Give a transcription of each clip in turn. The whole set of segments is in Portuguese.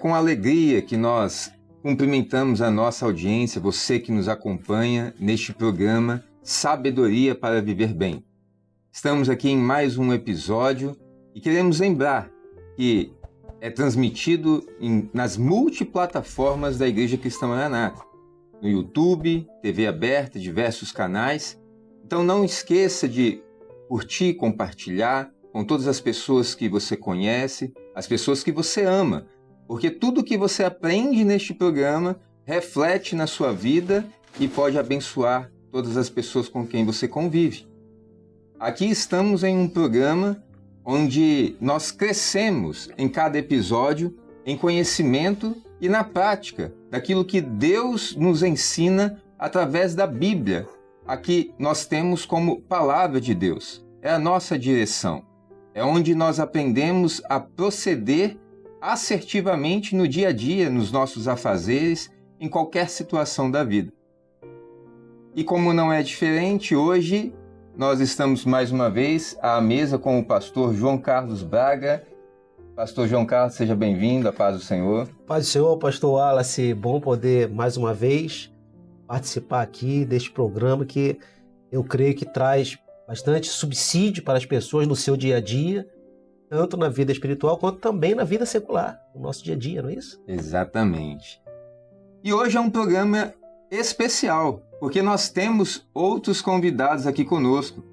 com alegria que nós cumprimentamos a nossa audiência, você que nos acompanha neste programa Sabedoria para Viver Bem. Estamos aqui em mais um episódio e queremos lembrar que é transmitido nas multiplataformas da Igreja Cristã Maranata, no YouTube, TV aberta, diversos canais. Então não esqueça de curtir, compartilhar com todas as pessoas que você conhece, as pessoas que você ama, porque tudo que você aprende neste programa reflete na sua vida e pode abençoar todas as pessoas com quem você convive. Aqui estamos em um programa onde nós crescemos em cada episódio em conhecimento e na prática daquilo que Deus nos ensina através da Bíblia. Aqui nós temos como palavra de Deus, é a nossa direção, é onde nós aprendemos a proceder assertivamente no dia a dia, nos nossos afazeres, em qualquer situação da vida. E como não é diferente, hoje nós estamos mais uma vez à mesa com o pastor João Carlos Braga. Pastor João Carlos, seja bem-vindo, a paz do Senhor. Paz do Senhor, pastor Wallace, bom poder mais uma vez participar aqui deste programa que eu creio que traz bastante subsídio para as pessoas no seu dia a dia, tanto na vida espiritual quanto também na vida secular, no nosso dia a dia, não é isso? Exatamente. E hoje é um programa especial, porque nós temos outros convidados aqui conosco.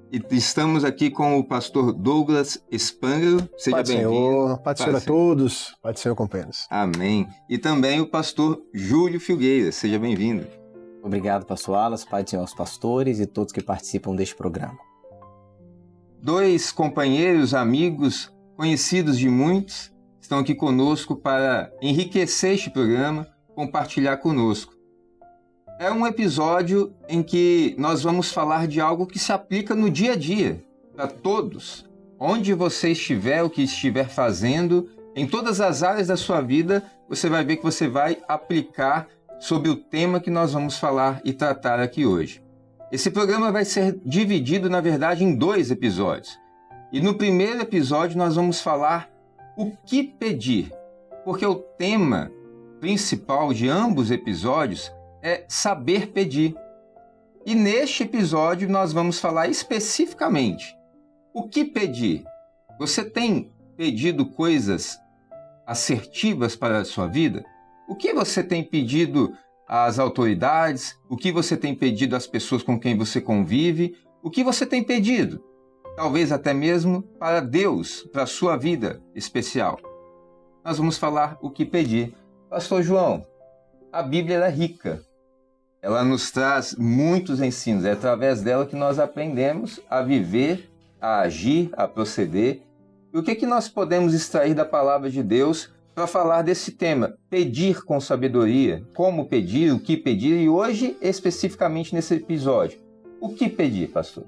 E estamos aqui com o pastor Douglas Spangler. Seja bem-vindo. Paz do Senhor a todos, paz do Senhor, companheiros. Amém. E também o pastor Júlio Filgueira. Seja bem-vindo. Obrigado, pastor Alas, paz do Senhor aos pastores e todos que participam deste programa. Dois companheiros, amigos, conhecidos de muitos, estão aqui conosco para enriquecer este programa, compartilhar conosco. É um episódio em que nós vamos falar de algo que se aplica no dia a dia, para todos. Onde você estiver, o que estiver fazendo, em todas as áreas da sua vida, você vai ver que você vai aplicar sobre o tema que nós vamos falar e tratar aqui hoje. Esse programa vai ser dividido, na verdade, em 2 episódios. E no primeiro episódio nós vamos falar o que pedir, porque o tema principal de ambos os episódios é saber pedir. E neste episódio nós vamos falar especificamente o que pedir. Você tem pedido coisas assertivas para a sua vida? O que você tem pedido às autoridades? O que você tem pedido às pessoas com quem você convive? O que você tem pedido? Talvez até mesmo para Deus, para a sua vida especial. Nós vamos falar o que pedir. Pastor João, a Bíblia é rica. Ela nos traz muitos ensinos. É através dela que nós aprendemos a viver, a agir, a proceder. E o que nós podemos extrair da palavra de Deus para falar desse tema? Pedir com sabedoria. Como pedir, o que pedir. E hoje, especificamente nesse episódio, o que pedir, pastor?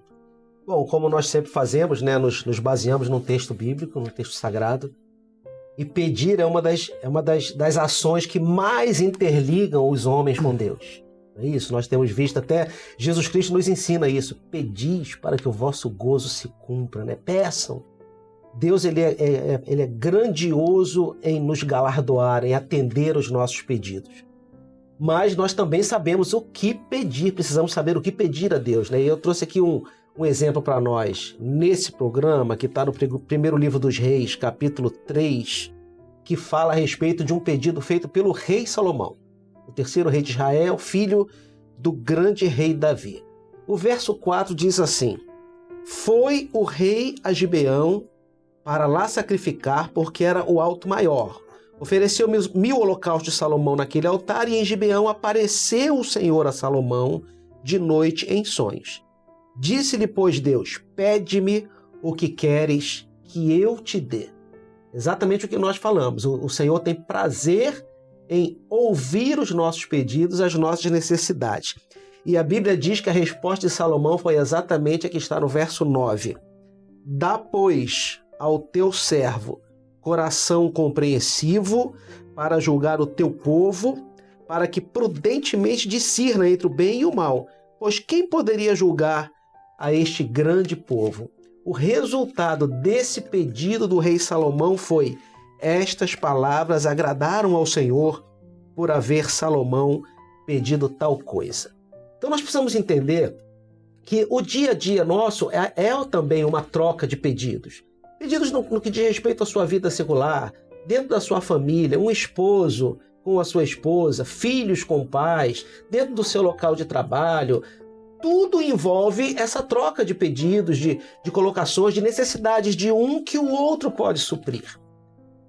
Bom, como nós sempre fazemos, né, nos baseamos num texto bíblico, num texto sagrado. E pedir é uma das ações que mais interligam os homens com Deus. É isso, nós temos visto até Jesus Cristo nos ensina isso. Pedis para que o vosso gozo se cumpra, né? Peçam. Deus ele é grandioso em nos galardoar, em atender os nossos pedidos. Mas nós também sabemos o que pedir, precisamos saber o que pedir a Deus, né? E eu trouxe aqui um exemplo para nós nesse programa que está no primeiro livro dos Reis, capítulo 3, que fala a respeito de um pedido feito pelo rei Salomão, o terceiro rei de Israel, filho do grande rei Davi. O verso 4 diz assim: Foi o rei a Gibeão para lá sacrificar, porque era o alto maior. Ofereceu 1000 holocaustos de Salomão naquele altar, e em Gibeão apareceu o Senhor a Salomão de noite em sonhos. Disse-lhe, pois, Deus: Pede-me o que queres que eu te dê. Exatamente o que nós falamos. O Senhor tem prazer em ouvir os nossos pedidos, as nossas necessidades. E a Bíblia diz que a resposta de Salomão foi exatamente a que está no verso 9. Dá, pois, ao teu servo coração compreensivo para julgar o teu povo, para que prudentemente discirna entre o bem e o mal. Pois quem poderia julgar a este grande povo? O resultado desse pedido do rei Salomão foi estas palavras agradaram ao Senhor por haver Salomão pedido tal coisa. Então nós precisamos entender que o dia a dia nosso é também uma troca de pedidos. Pedidos no que diz respeito à sua vida secular, dentro da sua família, um esposo com a sua esposa, filhos com pais, dentro do seu local de trabalho. Tudo envolve essa troca de pedidos, de colocações, de necessidades de um que o outro pode suprir.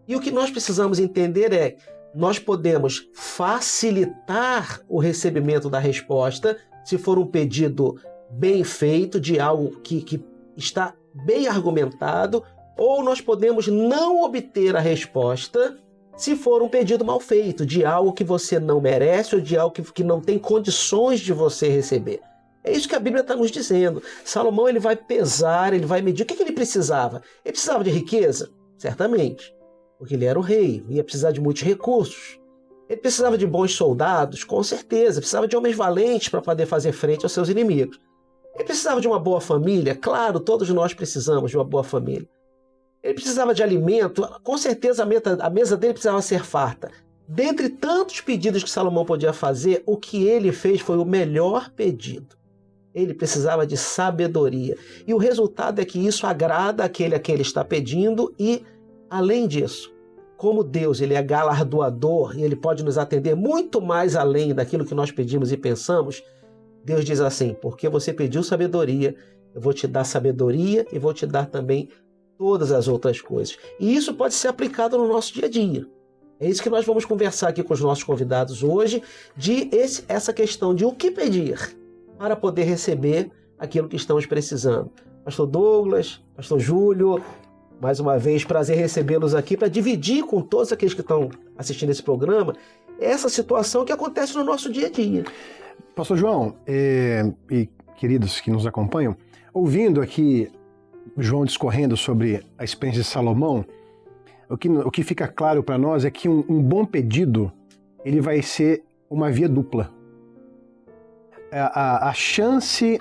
E o que nós precisamos entender é, nós podemos facilitar o recebimento da resposta se for um pedido bem feito, de algo que está bem argumentado, ou nós podemos não obter a resposta se for um pedido mal feito, de algo que você não merece ou de algo que não tem condições de você receber. É isso que a Bíblia está nos dizendo. Salomão ele vai pesar, ele vai medir. O que ele precisava? Ele precisava de riqueza? Certamente, porque ele era o rei, ia precisar de muitos recursos. Ele precisava de bons soldados? Com certeza. Precisava de homens valentes para poder fazer frente aos seus inimigos. Ele precisava de uma boa família? Claro, todos nós precisamos de uma boa família. Ele precisava de alimento? Com certeza a mesa dele precisava ser farta. Dentre tantos pedidos que Salomão podia fazer, o que ele fez foi o melhor pedido. Ele precisava de sabedoria. E o resultado é que isso agrada aquele a quem ele está pedindo e, além disso, como Deus ele é galardoador e ele pode nos atender muito mais além daquilo que nós pedimos e pensamos, Deus diz assim, porque você pediu sabedoria, eu vou te dar sabedoria e vou te dar também todas as outras coisas. E isso pode ser aplicado no nosso dia a dia. É isso que nós vamos conversar aqui com os nossos convidados hoje, essa questão de o que pedir para poder receber aquilo que estamos precisando. Pastor Douglas, Pastor Júlio, mais uma vez, prazer recebê-los aqui para dividir com todos aqueles que estão assistindo esse programa essa situação que acontece no nosso dia a dia. Pastor João e queridos que nos acompanham, ouvindo aqui João discorrendo sobre a experiência de Salomão, o que fica claro para nós é que um bom pedido ele vai ser uma via dupla. A chance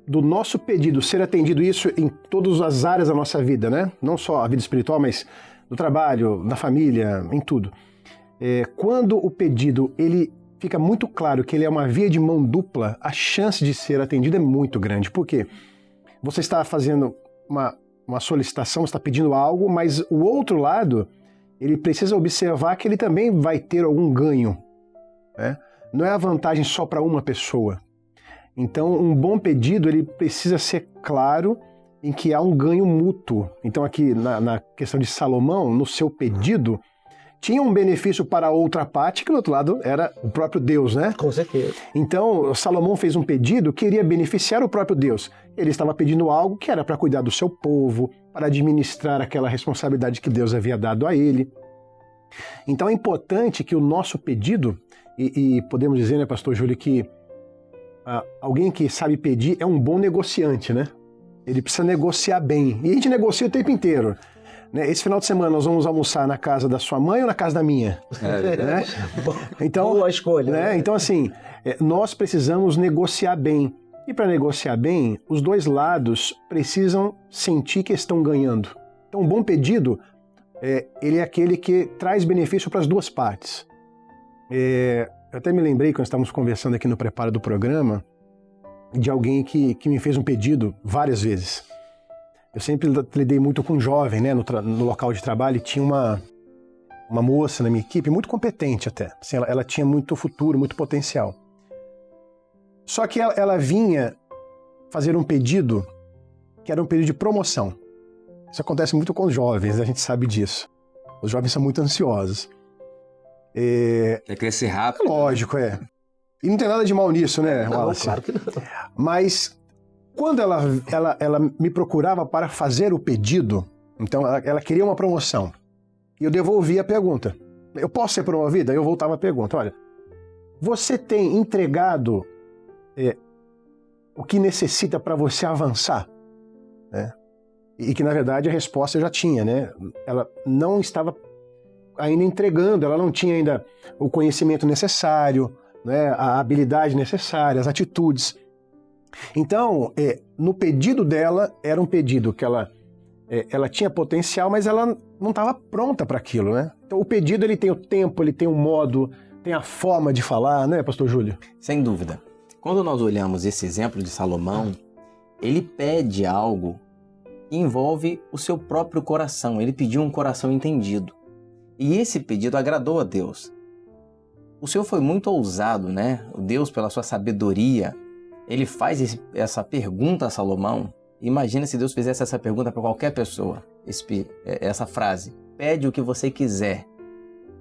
do nosso pedido ser atendido, isso em todas as áreas da nossa vida, né? Não só a vida espiritual, mas no trabalho, na família, em tudo. Quando o pedido ele fica muito claro que ele é uma via de mão dupla, a chance de ser atendido é muito grande. Por quê? Você está fazendo uma solicitação, está pedindo algo, mas o outro lado, ele precisa observar que ele também vai ter algum ganho, né? Não é a vantagem só para uma pessoa. Então, um bom pedido, ele precisa ser claro em que há um ganho mútuo. Então, aqui na questão de Salomão, no seu pedido, tinha um benefício para a outra parte, que do outro lado era o próprio Deus, né? Com certeza. Então, Salomão fez um pedido que iria beneficiar o próprio Deus. Ele estava pedindo algo que era para cuidar do seu povo, para administrar aquela responsabilidade que Deus havia dado a ele. Então, é importante que o nosso pedido, e podemos dizer, né, pastor Júlio, que alguém que sabe pedir é um bom negociante, né? Ele precisa negociar bem. E a gente negocia o tempo inteiro. Esse final de semana nós vamos almoçar na casa da sua mãe ou na casa da minha? Né? Então, boa escolha. Né? Então, assim, nós precisamos negociar bem. E para negociar bem, os dois lados precisam sentir que estão ganhando. Então, um bom pedido, ele é aquele que traz benefício para as duas partes. Eu até me lembrei, quando estávamos conversando aqui no preparo do programa, de alguém que me fez um pedido várias vezes. Eu sempre lidei muito com jovem, né, no local de trabalho, e tinha uma moça na minha equipe, muito competente até. Assim, ela tinha muito futuro, muito potencial. Só que ela vinha fazer um pedido que era um pedido de promoção. Isso acontece muito com os jovens, a gente sabe disso. Os jovens são muito ansiosos. Quer crescer rápido. Lógico, E não tem nada de mal nisso, né, Wallace? Não, claro que não. Mas quando ela me procurava para fazer o pedido, então ela queria uma promoção, e eu devolvia a pergunta. Eu posso ser promovida? Eu voltava a pergunta. Olha, você tem entregado o que necessita para você avançar? Né? E que, na verdade, a resposta eu já tinha, né? Ela não estava ainda entregando, ela não tinha ainda o conhecimento necessário, né, a habilidade necessária, as atitudes. Então, no pedido dela, era um pedido que ela ela tinha potencial, mas ela não estava pronta para aquilo, né? Então o pedido ele tem o tempo, ele tem o modo, tem a forma de falar, né, pastor Júlio? Sem dúvida. Quando nós olhamos esse exemplo de Salomão, ele pede algo que envolve o seu próprio coração. Ele pediu um coração entendido. E esse pedido agradou a Deus. O Senhor foi muito ousado, né? O Deus, pela sua sabedoria, ele faz essa pergunta a Salomão. Imagina se Deus fizesse essa pergunta para qualquer pessoa. Essa frase, pede o que você quiser.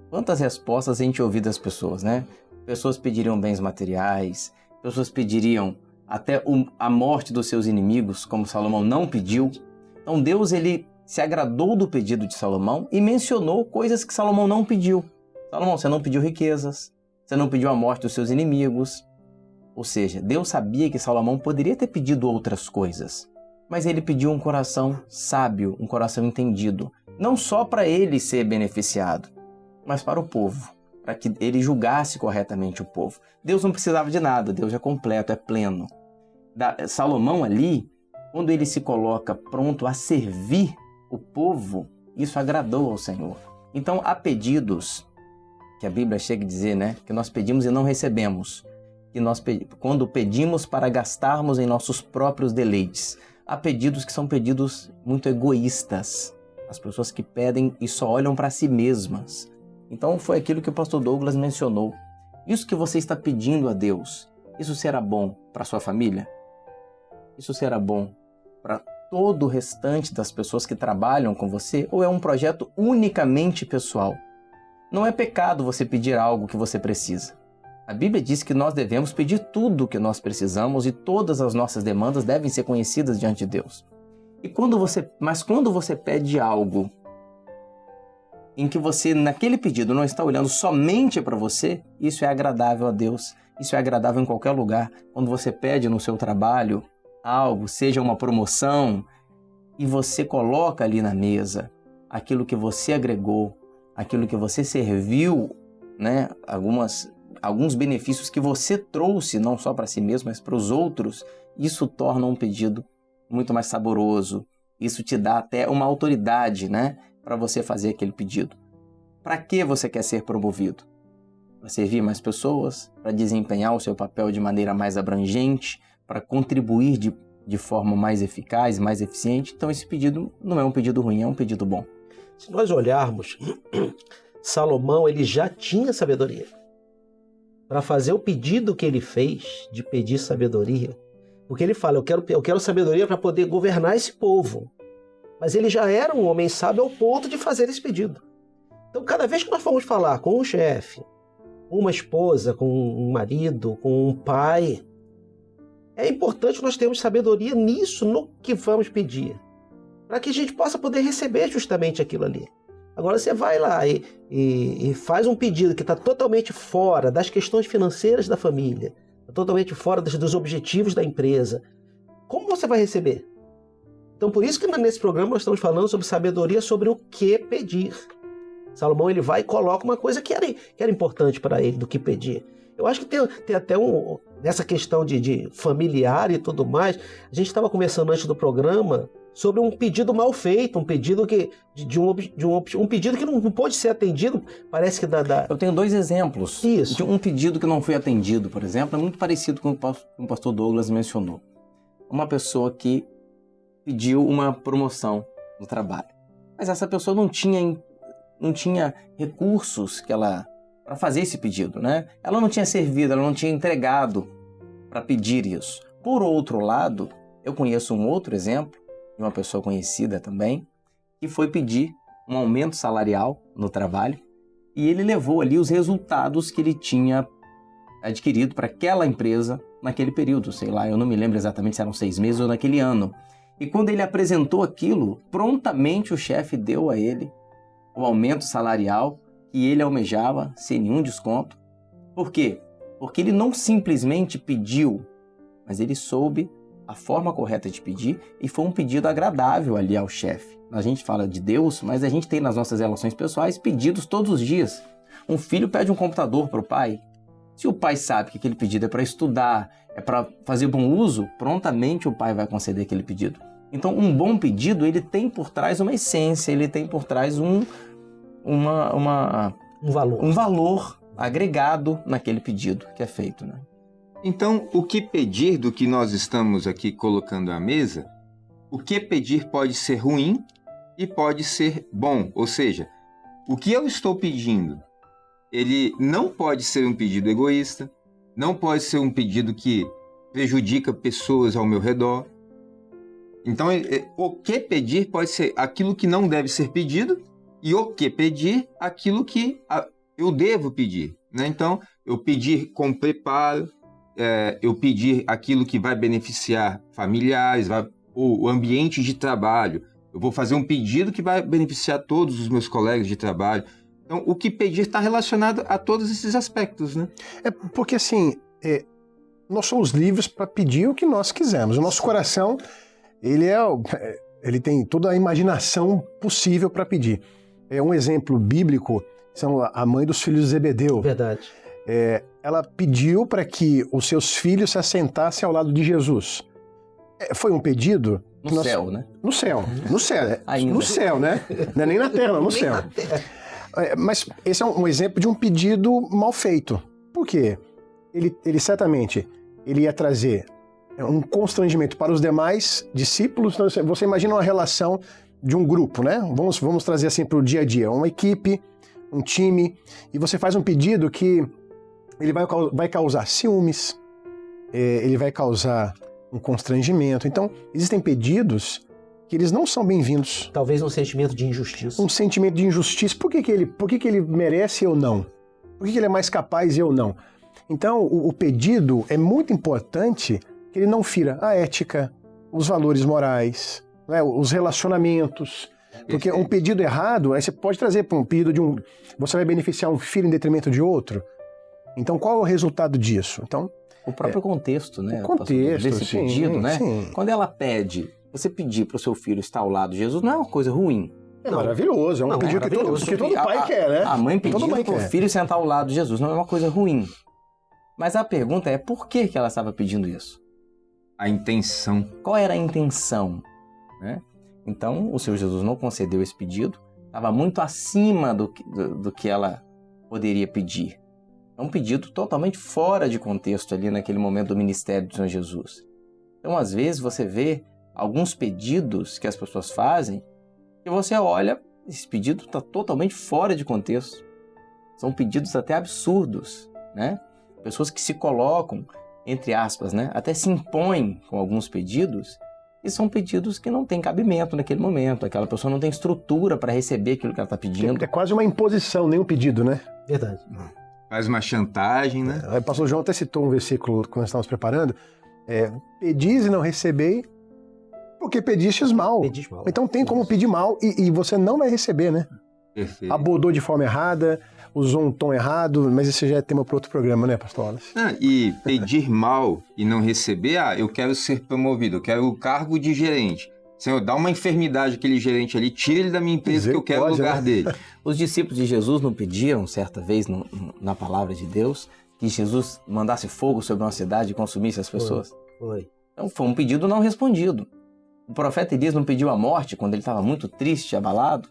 Quantas respostas a gente ouviu das pessoas, né? Pessoas pediriam bens materiais, pessoas pediriam até a morte dos seus inimigos, como Salomão não pediu. Então Deus, ele se agradou do pedido de Salomão e mencionou coisas que Salomão não pediu. Salomão, você não pediu riquezas, você não pediu a morte dos seus inimigos. Ou seja, Deus sabia que Salomão poderia ter pedido outras coisas, mas ele pediu um coração sábio, um coração entendido, não só para ele ser beneficiado, mas para o povo, para que ele julgasse corretamente o povo. Deus não precisava de nada, Deus é completo, é pleno. Salomão ali, quando ele se coloca pronto a servir o povo, isso agradou ao Senhor. Então há pedidos, que a Bíblia chega a dizer, né, que nós pedimos e não recebemos, que quando pedimos para gastarmos em nossos próprios deleites. Há pedidos que são pedidos muito egoístas, as pessoas que pedem e só olham para si mesmas. Então foi aquilo que o pastor Douglas mencionou. Isso que você está pedindo a Deus, isso será bom para sua família? Isso será bom para todo o restante das pessoas que trabalham com você? Ou é um projeto unicamente pessoal? Não é pecado você pedir algo que você precisa. A Bíblia diz que nós devemos pedir tudo o que nós precisamos e todas as nossas demandas devem ser conhecidas diante de Deus. Mas quando você pede algo em que você, naquele pedido, não está olhando somente para você, isso é agradável a Deus. Isso é agradável em qualquer lugar. Quando você pede no seu trabalho algo, seja uma promoção, e você coloca ali na mesa aquilo que você agregou, aquilo que você serviu, né? Alguns benefícios que você trouxe, não só para si mesmo, mas para os outros, isso torna um pedido muito mais saboroso. Isso te dá até uma autoridade, né, para você fazer aquele pedido. Para que você quer ser promovido? Para servir mais pessoas? Para desempenhar o seu papel de maneira mais abrangente? Para contribuir de forma mais eficaz, mais eficiente? Então esse pedido não é um pedido ruim, é um pedido bom. Se nós olharmos, Salomão ele já tinha sabedoria. Para fazer o pedido que ele fez de pedir sabedoria, porque ele fala, eu quero sabedoria para poder governar esse povo. Mas ele já era um homem sábio ao ponto de fazer esse pedido. Então, cada vez que nós formos falar com um chefe, uma esposa, com um marido, com um pai, é importante nós termos sabedoria nisso, no que vamos pedir, para que a gente possa poder receber justamente aquilo ali. Agora você vai lá e faz um pedido que está totalmente fora das questões financeiras da família, totalmente fora dos objetivos da empresa. Como você vai receber? Então por isso que nesse programa nós estamos falando sobre sabedoria, sobre o que pedir. Salomão ele vai e coloca uma coisa que era importante para ele do que pedir. Eu acho que tem até nessa questão de familiar e tudo mais, a gente estava conversando antes do programa sobre um pedido mal feito, um pedido um pedido que não pode ser atendido, parece que Eu tenho 2 exemplos. Isso. De um pedido que não foi atendido, por exemplo, é muito parecido com o que o pastor Douglas mencionou. Uma pessoa que pediu uma promoção no trabalho, mas essa pessoa não tinha recursos para fazer esse pedido, né? Ela não tinha servido, ela não tinha entregado para pedir isso. Por outro lado, eu conheço um outro exemplo de uma pessoa conhecida também, que foi pedir um aumento salarial no trabalho e ele levou ali os resultados que ele tinha adquirido para aquela empresa naquele período, sei lá, eu não me lembro exatamente se eram 6 meses ou naquele ano. E quando ele apresentou aquilo, prontamente o chefe deu a ele o aumento salarial que ele almejava sem nenhum desconto. Por quê? Porque ele não simplesmente pediu, mas ele soube a forma correta de pedir e foi um pedido agradável ali ao chefe. A gente fala de Deus, mas a gente tem nas nossas relações pessoais pedidos todos os dias. Um filho pede um computador para o pai. Se o pai sabe que aquele pedido é para estudar, é para fazer bom uso, prontamente o pai vai conceder aquele pedido. Então, um bom pedido, ele tem por trás uma essência, ele tem por trás um valor agregado naquele pedido que é feito, né? Então, o que pedir do que nós estamos aqui colocando à mesa, o que pedir pode ser ruim e pode ser bom. Ou seja, o que eu estou pedindo, ele não pode ser um pedido egoísta, não pode ser um pedido que prejudica pessoas ao meu redor. Então, o que pedir pode ser aquilo que não deve ser pedido e o que pedir, aquilo que eu devo pedir, né? Então, eu pedir com preparo, eu pedir aquilo que vai beneficiar familiares, o ambiente de trabalho. Eu vou fazer um pedido que vai beneficiar todos os meus colegas de trabalho. Então, o que pedir está relacionado a todos esses aspectos, né? Porque assim, nós somos livres para pedir o que nós quisermos. O nosso coração, ele tem toda a imaginação possível para pedir. Um exemplo bíblico são a mãe dos filhos de Zebedeu. Verdade. Ela pediu para que os seus filhos se assentassem ao lado de Jesus. Foi um pedido... No céu, né? No céu. Ainda. No céu, né? Não é nem na terra, não, no céu. Mas esse é um exemplo de um pedido mal feito. Por quê? Ele certamente ia trazer um constrangimento para os demais discípulos. Então, você imagina uma relação de um grupo, né? Vamos trazer assim para o dia a dia. Uma equipe, um time, e você faz um pedido que ele vai causar ciúmes, ele vai causar um constrangimento. Então, existem pedidos que eles não são bem-vindos. Talvez um sentimento de injustiça. Um sentimento de injustiça. Por que ele merece eu não? Por que ele é mais capaz e eu não? Então, o pedido é muito importante que ele não fira a ética, os valores morais, né, os relacionamentos. Porque um pedido errado, aí você pode trazer para um pedido de um... Você vai beneficiar um filho em detrimento de outro. Então, qual é o resultado disso? Então, o próprio contexto, né? O contexto, desse pedido, né? Sim. Quando ela pede, você pedir para o seu filho estar ao lado de Jesus, não é uma coisa ruim. É maravilhoso, é um pedido que todo pai quer, né? A mãe pedindo para o filho sentar ao lado de Jesus não é uma coisa ruim. Mas a pergunta é, por que ela estava pedindo isso? A intenção. Qual era a intenção? Né? Então, o Senhor Jesus não concedeu esse pedido, estava muito acima do que ela poderia pedir. É um pedido totalmente fora de contexto ali naquele momento do ministério do Senhor Jesus. Então, às vezes, você vê alguns pedidos que as pessoas fazem e você olha, esse pedido está totalmente fora de contexto. São pedidos até absurdos, né? Pessoas que se colocam, entre aspas, né? Até se impõem com alguns pedidos e são pedidos que não têm cabimento naquele momento. Aquela pessoa não tem estrutura para receber aquilo que ela está pedindo. É quase uma imposição, nem um pedido, né? Verdade. Faz uma chantagem, né? O pastor João até citou um versículo quando nós estávamos preparando. Pedis e não recebei, porque pedistes mal. Pedis mal. Então tem como pedir mal e você não vai receber, né? Perfeito. Abordou de forma errada, usou um tom errado, mas esse já é tema para outro programa, né, pastor Wallace? E pedir mal e não receber, eu quero ser promovido, eu quero o cargo de gerente. Senhor, dá uma enfermidade àquele gerente ali, tira ele da minha empresa que eu quero o lugar dele. Os discípulos de Jesus não pediram, certa vez, na palavra de Deus, que Jesus mandasse fogo sobre uma cidade e consumisse as pessoas? Foi. Então foi um pedido não respondido. O profeta Elias não pediu a morte quando ele estava muito triste, abalado.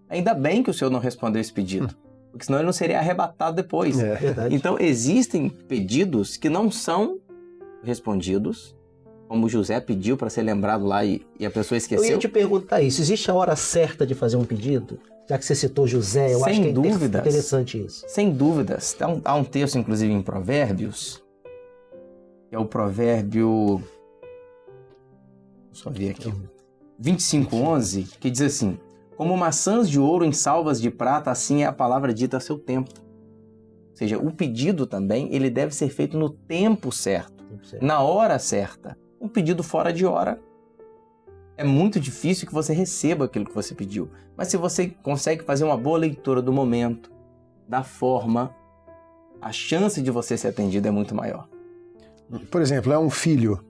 Ainda bem que o Senhor não respondeu esse pedido, porque senão ele não seria arrebatado depois. É verdade. Então existem pedidos que não são respondidos, como José pediu para ser lembrado lá e a pessoa esqueceu. Eu ia te perguntar isso. Existe a hora certa de fazer um pedido? Já que você citou José, eu acho que é interessante isso. Sem dúvidas. Há um texto, inclusive, em Provérbios, que é o provérbio... Só ver aqui. 25:11, que diz assim: como maçãs de ouro em salvas de prata, assim é a palavra dita a seu tempo. Ou seja, o pedido também, ele deve ser feito no tempo certo, na hora certa. Um pedido fora de hora, é muito difícil que você receba aquilo que você pediu. Mas se você consegue fazer uma boa leitura do momento, da forma, a chance de você ser atendido é muito maior. Por exemplo, é um filho.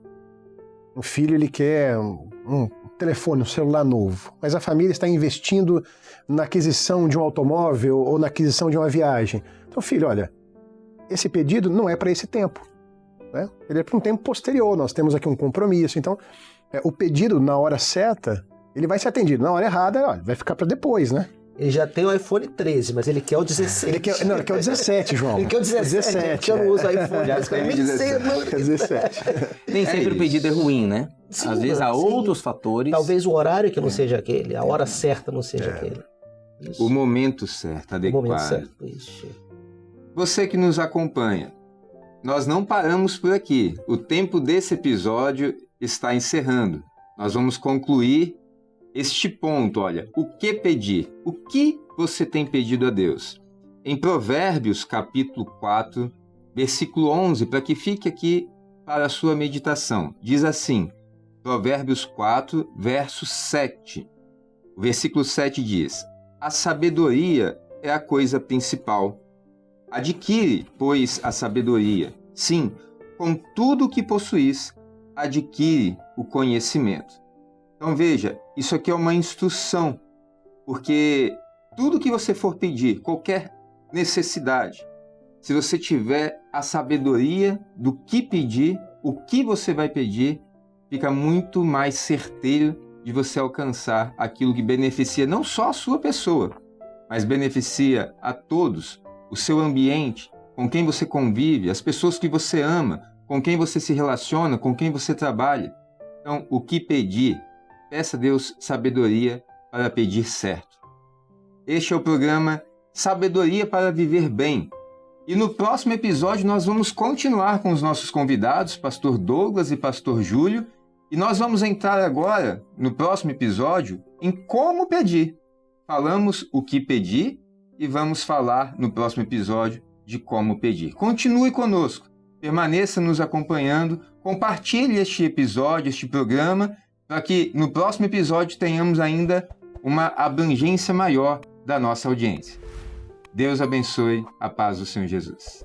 Um filho, ele quer um telefone, um celular novo, mas a família está investindo na aquisição de um automóvel ou na aquisição de uma viagem. Então, filho, olha, esse pedido não é para esse tempo, né? Ele é para um tempo posterior, nós temos aqui um compromisso. Então, O pedido na hora certa, ele vai ser atendido. Na hora errada, ó, vai ficar para depois, né? Ele já tem o iPhone 13, mas ele quer o 16. Ele quer o 17, João. Ele quer o 17. Eu não uso iPhone. Já tem o 17. Nem sempre o pedido é ruim, né? Sim, Às vezes há sim. outros fatores. Talvez o horário que não seja aquele, a hora certa não seja aquele. Isso. O momento certo, O adequado. momento certo. Isso. Você que nos acompanha, nós não paramos por aqui. O tempo desse episódio está encerrando. Nós vamos concluir este ponto, olha, o que pedir? O que você tem pedido a Deus? Em Provérbios, capítulo 4, versículo 11, para que fique aqui para a sua meditação. Diz assim, Provérbios 4, verso 7. O versículo 7 diz, a sabedoria é a coisa principal. Adquire, pois, a sabedoria. Sim, com tudo o que possuís, adquire o conhecimento. Então veja, isso aqui é uma instrução, porque tudo que você for pedir, qualquer necessidade, se você tiver a sabedoria do que pedir, o que você vai pedir, fica muito mais certeiro de você alcançar aquilo que beneficia não só a sua pessoa, mas beneficia a todos, o seu ambiente, com quem você convive, as pessoas que você ama, com quem você se relaciona, com quem você trabalha. Então, o que pedir? Peça a Deus sabedoria para pedir certo. Este é o programa Sabedoria para Viver Bem. E no próximo episódio nós vamos continuar com os nossos convidados, Pastor Douglas e Pastor Júlio, e nós vamos entrar agora, no próximo episódio, em como pedir. Falamos o que pedir e vamos falar no próximo episódio de como pedir. Continue conosco, permaneça nos acompanhando, compartilhe este episódio, este programa, para que no próximo episódio tenhamos ainda uma abrangência maior da nossa audiência. Deus abençoe, a paz do Senhor Jesus.